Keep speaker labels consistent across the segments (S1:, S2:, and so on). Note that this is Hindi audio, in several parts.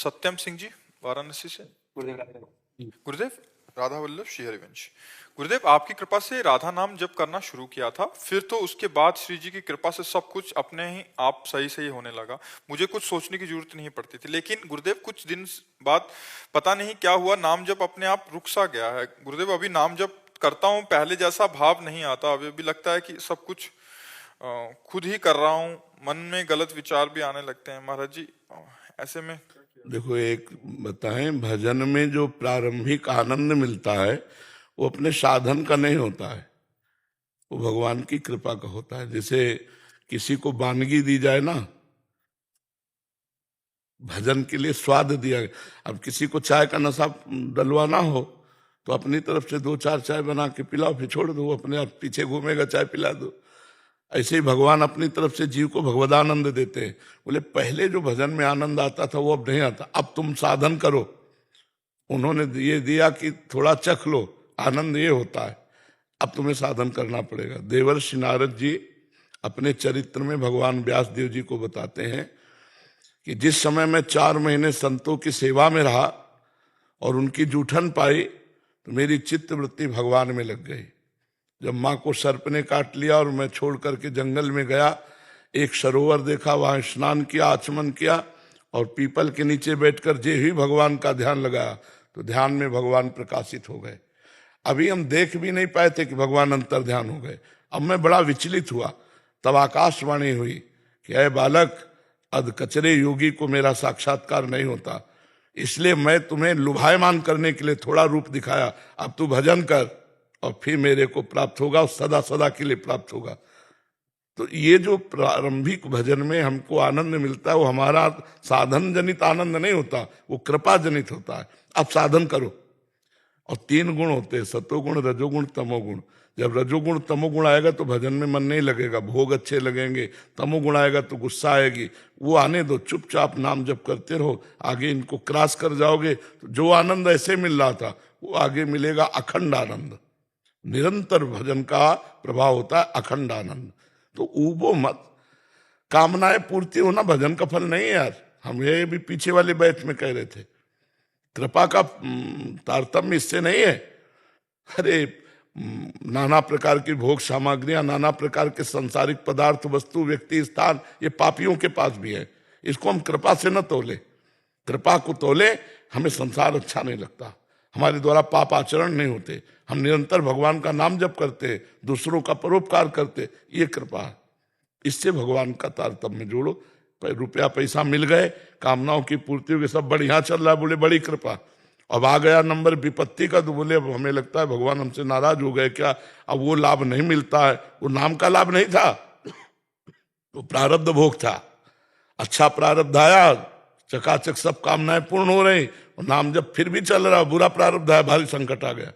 S1: सत्यम सिंह जी वाराणसी से। गुरुदेव, राधा वल्लभ श्री हरिवंश। गुरुदेव, आपकी कृपा से राधा नाम जप करना शुरू किया था, फिर तो उसके बाद श्री जी की कृपा से सब कुछ अपने ही आप सही होने लगा। मुझे कुछ सोचने की जरूरत नहीं पड़ती थी। लेकिन गुरुदेव, कुछ दिन बाद पता नहीं क्या हुआ, नाम जप अपने आप रुक सा गया है। गुरुदेव, अभी नाम जप करता हूँ, पहले जैसा भाव नहीं आता। अभी भी लगता है कि सब कुछ खुद ही कर रहा हूँ। मन में गलत विचार भी आने लगते हैं। महाराज जी, ऐसे में
S2: देखो, एक बताएं, भजन में जो प्रारंभिक आनंद मिलता है वो अपने साधन का नहीं होता है, वो भगवान की कृपा का होता है। जैसे किसी को वानगी दी जाए ना, भजन के लिए स्वाद दिया गया। अब किसी को चाय का नशा डलवाना हो तो अपनी तरफ से 2-4 चाय बना के पिलाओ, फिर छोड़ दो, अपने आप पीछे घूमेगा, चाय पिला दो। ऐसे ही भगवान अपनी तरफ से जीव को भगवदानंद देते हैं। बोले पहले जो भजन में आनंद आता था वो अब नहीं आता, अब तुम साधन करो। उन्होंने ये दिया कि थोड़ा चख लो, आनंद ये होता है, अब तुम्हें साधन करना पड़ेगा। देवर्षि नारद जी अपने चरित्र में भगवान व्यास देव जी को बताते हैं कि जिस समय मैं 4 महीने संतों की सेवा में रहा और उनकी जूठन पाई तो मेरी चित्त वृत्ति भगवान में लग गई। जब माँ को सर्प ने काट लिया और मैं छोड़ करके जंगल में गया, एक सरोवर देखा, वहां स्नान किया, आचमन किया और पीपल के नीचे बैठकर जे ही भगवान का ध्यान लगाया तो ध्यान में भगवान प्रकाशित हो गए। अभी हम देख भी नहीं पाए थे कि भगवान अंतर ध्यान हो गए। अब मैं बड़ा विचलित हुआ। तब आकाशवाणी हुई कि अय बालक, अध कचरे योगी को मेरा साक्षात्कार नहीं होता, इसलिए मैं तुम्हें लुभायमान करने के लिए थोड़ा रूप दिखाया। अब तू भजन कर और फिर मेरे को प्राप्त होगा और सदा सदा के लिए प्राप्त होगा। तो ये जो प्रारंभिक भजन में हमको आनंद मिलता है वो हमारा साधन जनित आनंद नहीं होता, वो कृपा जनित होता है। अब साधन करो। और 3 गुण होते हैं, सतोगुण, रजोगुण, तमोगुण। जब रजोगुण तमोगुण आएगा तो भजन में मन नहीं लगेगा, भोग अच्छे लगेंगे। तमोगुण आएगा तो गुस्सा आएगी, वो आने दो, चुपचाप नाम जप करते रहो। आगे इनको क्रॉस कर जाओगे तो जो आनंद ऐसे मिल रहा था वो आगे मिलेगा, अखंड आनंद। निरंतर भजन का प्रभाव होता है अखंड आनंद। तो ऊबो मत, कामनाएं पूर्ति होना भजन का फल नहीं है यार। हम ये भी पीछे वाले बैठ में कह रहे थे, कृपा का तारतम्य इससे नहीं है। अरे नाना प्रकार की भोग सामग्रियां, नाना प्रकार के सांसारिक पदार्थ, वस्तु, व्यक्ति, स्थान, ये पापियों के पास भी है। इसको हम कृपा से न तोले। कृपा को तोले हमें संसार अच्छा नहीं लगता, हमारे द्वारा पाप आचरण नहीं होते, हम निरंतर भगवान का नाम जप करते, दूसरों का परोपकार करते, ये कृपा है। इससे भगवान का तारतम्य जोड़ो। रुपया पैसा मिल गए, कामनाओं की पूर्ति हो गई, सब बढ़िया चल रहा है, बोले बड़ी कृपा। अब आ गया नंबर विपत्ति का तो बोले अब हमें लगता है भगवान हमसे नाराज हो गए क्या, अब वो लाभ नहीं मिलता है। वो नाम का लाभ नहीं था, वो प्रारब्ध भोग था। अच्छा प्रारब्ध आया, चकाचक सब कामनाएं पूर्ण हो रही, और नाम जब फिर भी चल रहा, बुरा प्रारब्ध आया, भारी संकट आ गया।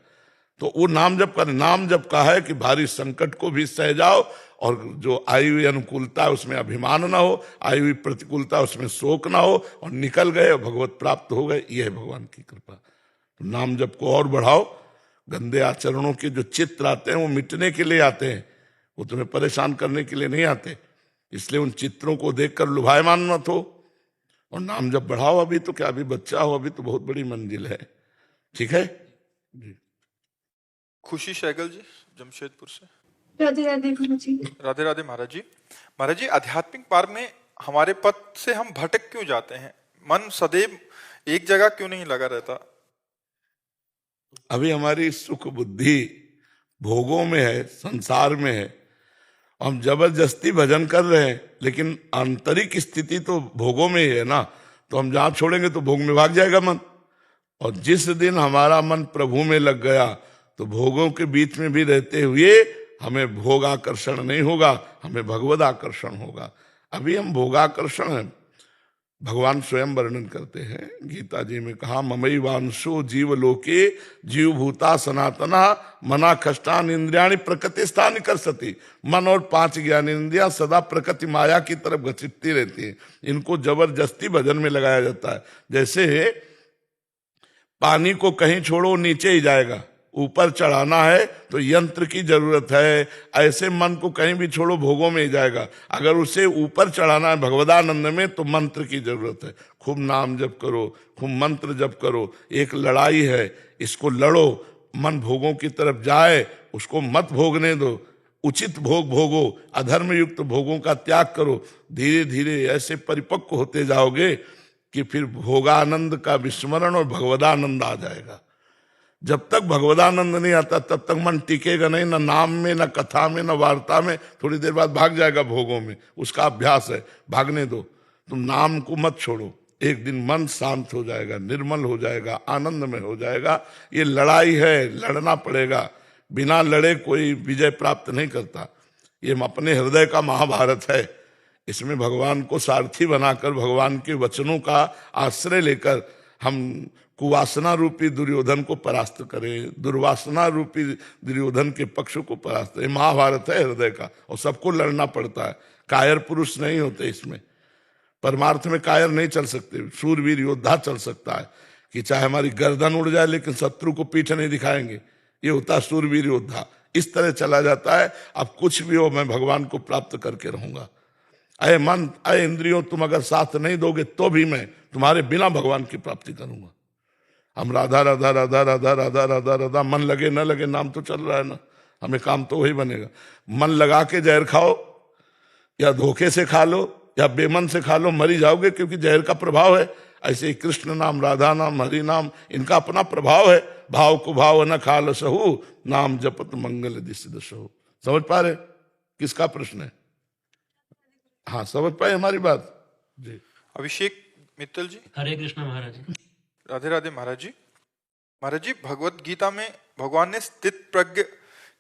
S2: तो वो नाम जप कर, नाम जप का है कि भारी संकट को भी सह जाओ और जो आई हुई अनुकूलता है उसमें अभिमान ना हो, आई हुई प्रतिकूलता उसमें शोक ना हो, और निकल गए और भगवत प्राप्त हो गए। यह है भगवान की कृपा। तो नाम जप को और बढ़ाओ। गंदे आचरणों के जो चित्र आते हैं वो मिटने के लिए आते हैं, वो तुम्हें परेशान करने के लिए नहीं आते। इसलिए उन चित्रों को देखकर लुभायमान मत हो और नाम जप बढ़ाओ। अभी तो क्या, अभी बच्चा हो, अभी तो बहुत बड़ी मंजिल है। ठीक है जी।
S1: खुशी सहगल जी जमशेदपुर से।
S3: राधे राधे गुरु जी।
S1: राधे राधे महाराज जी। महाराज जी, आध्यात्मिक मार्ग में हमारे पथ से हम भटक क्यों जाते हैं? मन सदैव एक जगह क्यों नहीं लगा रहता?
S2: अभी हमारी सुख बुद्धि भोगों में है, संसार में है। हम जबरदस्ती भजन कर रहे हैं, लेकिन आंतरिक स्थिति तो भोगों में ही है ना। तो हम जहां छोड़ेंगे तो भोग में भाग जाएगा मन। और जिस दिन हमारा मन प्रभु में लग गया तो भोगों के बीच में भी रहते हुए हमें भोग आकर्षण नहीं होगा, हमें भगवद आकर्षण होगा। अभी हम भोगाकर्षण है। भगवान स्वयं वर्णन करते हैं, गीता जी में कहा, ममई वांशो जीव लोके जीव भूता सनातना मना खष्टान इंद्रियाणी प्रकृति स्थान कर सती। मन और 5 ज्ञान इंद्रियां सदा प्रकृति माया की तरफ घसीटती रहती है। इनको जबरदस्ती भजन में लगाया जाता है। जैसे पानी को कहीं छोड़ो नीचे ही जाएगा, ऊपर चढ़ाना है तो यंत्र की जरूरत है। ऐसे मन को कहीं भी छोड़ो, भोगों में ही जाएगा। अगर उसे ऊपर चढ़ाना है भगवदानंद में तो मंत्र की जरूरत है। खूब नाम जप करो, खूब मंत्र जप करो। एक लड़ाई है, इसको लड़ो। मन भोगों की तरफ जाए, उसको मत भोगने दो। उचित भोग भोगो, अधर्म युक्त भोगों का त्याग करो। धीरे धीरे ऐसे परिपक्व होते जाओगे कि फिर भोगानंद का विस्मरण और भगवदानंद आ जाएगा। जब तक भगवदानंद नहीं आता तब तक मन टिकेगा नहीं, ना नाम में, ना कथा में, ना वार्ता में। थोड़ी देर बाद भाग जाएगा भोगों में, उसका अभ्यास है, भागने दो। तुम नाम को मत छोड़ो, एक दिन मन शांत हो जाएगा, निर्मल हो जाएगा, आनंद में हो जाएगा। ये लड़ाई है, लड़ना पड़ेगा। बिना लड़े कोई विजय प्राप्त नहीं करता। ये अपने हृदय का महाभारत है। इसमें भगवान को सारथी बनाकर, भगवान के वचनों का आश्रय लेकर हम कुवासना रूपी दुर्योधन को परास्त करें, दुर्वासना रूपी दुर्योधन के पक्ष को परास्त। ये महाभारत है हृदय का, और सबको लड़ना पड़ता है। कायर पुरुष नहीं होते इसमें, परमार्थ में कायर नहीं चल सकते। सूरवीर योद्धा चल सकता है कि चाहे हमारी गर्दन उड़ जाए लेकिन शत्रु को पीठ नहीं दिखाएंगे। ये होता है सूरवीर योद्धा। इस तरह चला जाता है, अब कुछ भी हो मैं भगवान को प्राप्त करके रहूंगा। अय मन, अय इंद्रियों, तुम अगर साथ नहीं दोगे तो भी मैं तुम्हारे बिना भगवान की प्राप्ति करूंगा। हम राधा राधा राधा राधा राधा राधा राधा, मन लगे न लगे, नाम तो चल रहा है ना, हमें काम तो वही बनेगा। मन लगा के जहर खाओ, या धोखे से खा लो, या बेमन से खा लो, मरी जाओगे, क्योंकि जहर का प्रभाव है। ऐसे ही कृष्ण नाम, राधा नाम, हरि नाम, इनका अपना प्रभाव है। भाव को भाव न खाल सहु, नाम जपत मंगल दिस दशहु। समझ पा रहे किसका प्रश्न है? हाँ, समझ पाए हमारी बात जी।
S1: अभिषेक मित्तल जी।
S3: हरे कृष्ण महाराज जी।
S1: राधे राधे महाराज जी। महाराज जी, भगवत गीता में भगवान ने स्थित प्रज्ञ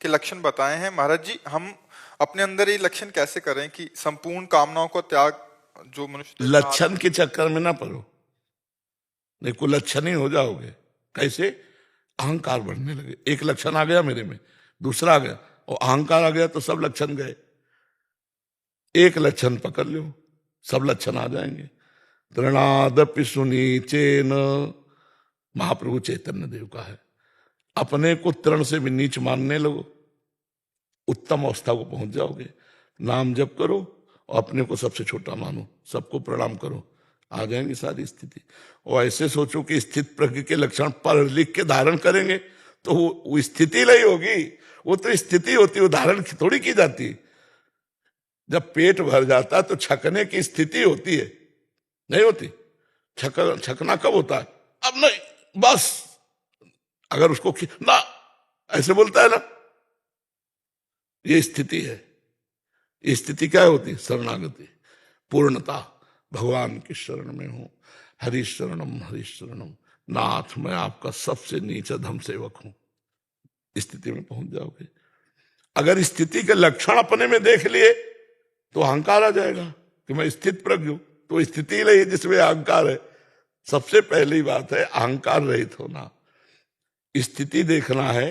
S1: के लक्षण बताए हैं। महाराज जी, हम अपने अंदर ये लक्षण कैसे करें कि संपूर्ण कामनाओं को त्याग, जो मनुष्य
S2: लक्षण के चक्कर में ना पड़ो, नहीं को लक्षण ही हो जाओगे। कैसे? अहंकार बढ़ने लगे। एक लक्षण आ गया मेरे में, दूसरा आ गया, और अहंकार आ गया तो सब लक्षण गए। एक लक्षण पकड़ लो, सब लक्षण आ जाएंगे। तृणादपि सुनीचेन, महाप्रभु चैतन्य देव का है। अपने को तृण से भी नीच मानने लगो, उत्तम अवस्था को पहुंच जाओगे। नाम जप करो और अपने को सबसे छोटा मानो, सबको प्रणाम करो, आ जाएंगी सारी स्थिति। और ऐसे सोचो कि स्थित प्रज्ञ के लक्षण पढ़ लिख के धारण करेंगे तो वो स्थिति नहीं होगी, वो तो स्थिति होती, वो धारण थोड़ी की जाती। जब पेट भर जाता है तो छकने की स्थिति होती है, नहीं होती? छकना कब होता है? अब नहीं, बस। अगर उसको ना ऐसे बोलता है ना, ये स्थिति है। ये स्थिति क्या होती? शरणागति, पूर्णता। भगवान की शरण में हूं, हरि शरणम, नाथ मैं आपका सबसे नीचा धम सेवक हूं। स्थिति में पहुंच जाओगे। अगर स्थिति के लक्षण अपने में देख लिए तो अहंकार आ जाएगा कि मैं स्थित प्रज्ञ हूं। तो स्थिति नहीं जिसमें अहंकार है। सबसे पहली बात है अहंकार रहित होना। स्थिति देखना है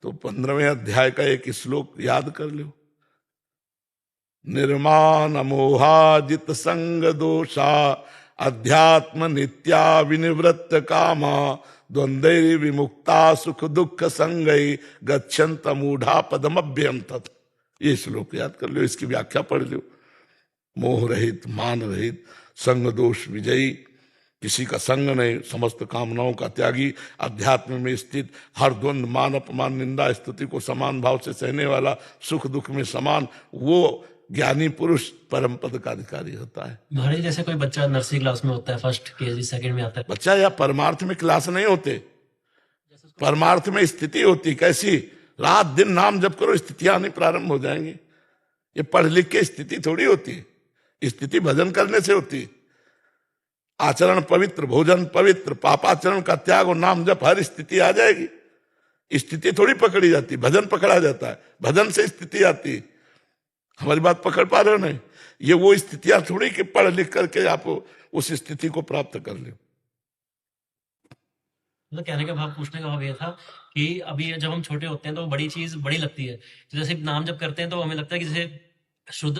S2: तो 15वें अध्याय का एक श्लोक याद कर लो। निर्माण मोहाजित संग दोषा, अध्यात्म नित्या विनिवृत्त कामा, द्वंद्वैर विमुक्ता सुख दुख संगई, गच्छन्त मूढ़ा पदमभ्यम तत्। ये श्लोक याद कर लो, इसकी व्याख्या पढ़ लो। मोह रहित, मान रहित, संग दोष विजयी, किसी का संग नहीं, समस्त कामनाओं का त्यागी, अध्यात्म में स्थित, हर द्वंद्व, मान अपमान, निंदा स्तुति को समान भाव से सहने वाला, सुख दुख में समान, वो ज्ञानी पुरुष परम पद का अधिकारी होता है।
S3: महाराज, जैसे कोई बच्चा नर्सरी क्लास में होता है, फर्स्ट केजी सेकंड में आता है,
S2: बच्चा या परमार्थ में क्लास नहीं होते, परमार्थ में स्थिति होती। कैसी? रात दिन नाम जप करो, स्थितियां आनी प्रारंभ हो जाएंगी। ये पढ़ लिख के स्थिति थोड़ी होती है, स्थिति भजन करने से होती है। आचरण पवित्र, भोजन पवित्र, पापाचरण का त्याग और नाम जप, हर स्थिति आ जाएगी। स्थिति थोड़ी पकड़ी जाती, भजन पकड़ा जाता है, भजन से स्थिति आती है। हमारी बात पकड़ पा रहे हो नहीं? ये वो स्थितियां थोड़ी कि पढ़ लिख करके आप उस स्थिति को प्राप्त कर लो।
S3: मतलब कहने का भाव, पूछने का भाव ये था कि अभी जब हम छोटे होते हैं तो बड़ी चीज बड़ी लगती है। तो जैसे नाम जब करते हैं तो हमें लगता है कि जैसे शुद्ध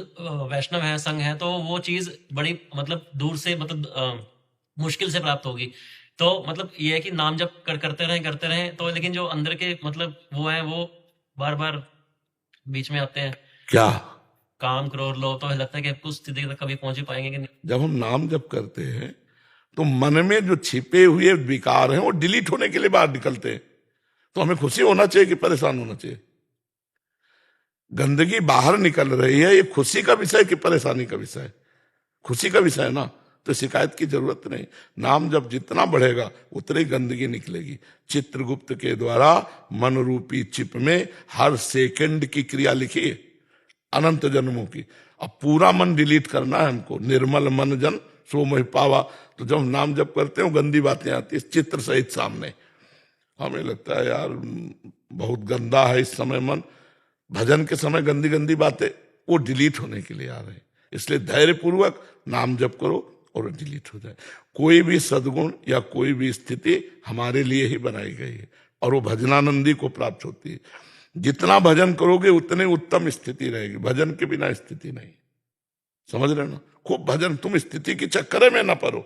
S3: वैष्णव है, संघ है, तो वो चीज बड़ी मतलब दूर से, मतलब मुश्किल से प्राप्त होगी। तो मतलब ये है कि नाम जब करते रहें तो लेकिन जो अंदर के मतलब वो है वो बार बार बीच में आते हैं,
S2: क्या?
S3: काम क्रोध लोभ, तो लगता है कि कुछ स्थिति तक कभी पहुंच ही पाएंगे कि नहीं।
S2: जब हम नाम जप करते हैं तो मन में जो छिपे हुए विकार हैं वो डिलीट होने के लिए बाहर निकलते हैं। तो हमें खुशी होना चाहिए कि परेशान होना चाहिए? गंदगी बाहर निकल रही है, ये खुशी का विषय कि परेशानी का विषय? खुशी का विषय है ना, तो शिकायत की जरूरत नहीं। नाम जब जितना बढ़ेगा उतनी गंदगी निकलेगी। चित्रगुप्त के द्वारा मन रूपी चिप में हर सेकंड की क्रिया लिखी है, अनंत जन्मों की। अब पूरा मन डिलीट करना है हमको। निर्मल मन जन सो मोहि पावा। तो जब नाम जप करते हो गंदी बातें आती है चित्र सहित सामने। हमें लगता है यार बहुत गंदा है इस समय मन। भजन के समय गंदी गंदी बातें वो डिलीट होने के लिए आ रहे हैं। इसलिए धैर्यपूर्वक नाम जप करो और डिलीट हो जाए। कोई भी सद्गुण या कोई भी स्थिति हमारे लिए ही बनाई गई है और वो भजनानंदी को प्राप्त होती है। जितना भजन करोगे उतने उत्तम स्थिति रहेगी, भजन के बिना स्थिति नहीं। समझ रहे ना? खूब भजन, तुम स्थिति के चक्कर में ना पड़ो,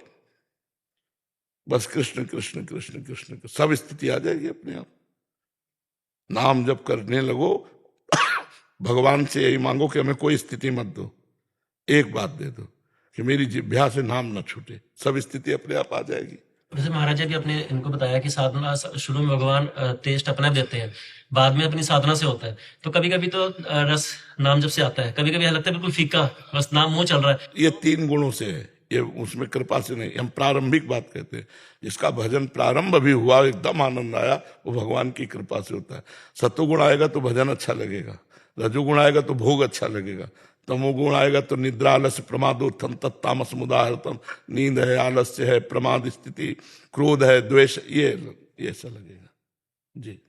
S2: बस कृष्ण कृष्ण कृष्ण कृष्ण, सब स्थिति आ जाएगी अपने आप। नाम जप करने लगो, भगवान से यही मांगो कि हमें कोई स्थिति मत दो, एक बात दे दो कि मेरी जिह्वा से नाम न छूटे, सब स्थिति अपने आप आ जाएगी।
S3: जैसे महाराज जी अभी अपने इनको बताया कि साधना शुरू में भगवान टेस्ट अपना देते हैं, बाद में अपनी साधना से होता है। तो कभी कभी तो रस नाम जब से आता है, कभी कभी लगता है बिल्कुल फीका, बस नाम मुंह चल रहा है।
S2: ये 3 गुणों से है, ये उसमें कृपा से नहीं। हम प्रारंभिक बात कहते हैं, जिसका भजन प्रारंभ भी हुआ, एकदम आनंद आया, वो भगवान की कृपा से होता है। सत्वगुण आएगा तो भजन अच्छा लगेगा, रजोगुण आएगा तो भोग अच्छा लगेगा, तमोगुण आएगा तो निद्रा आलस्य प्रमादोत्थम तत्तामस मुदाहरतम। नींद है, आलस्य है, प्रमाद स्थिति, क्रोध है, द्वेष, ये ऐसा लगेगा जी।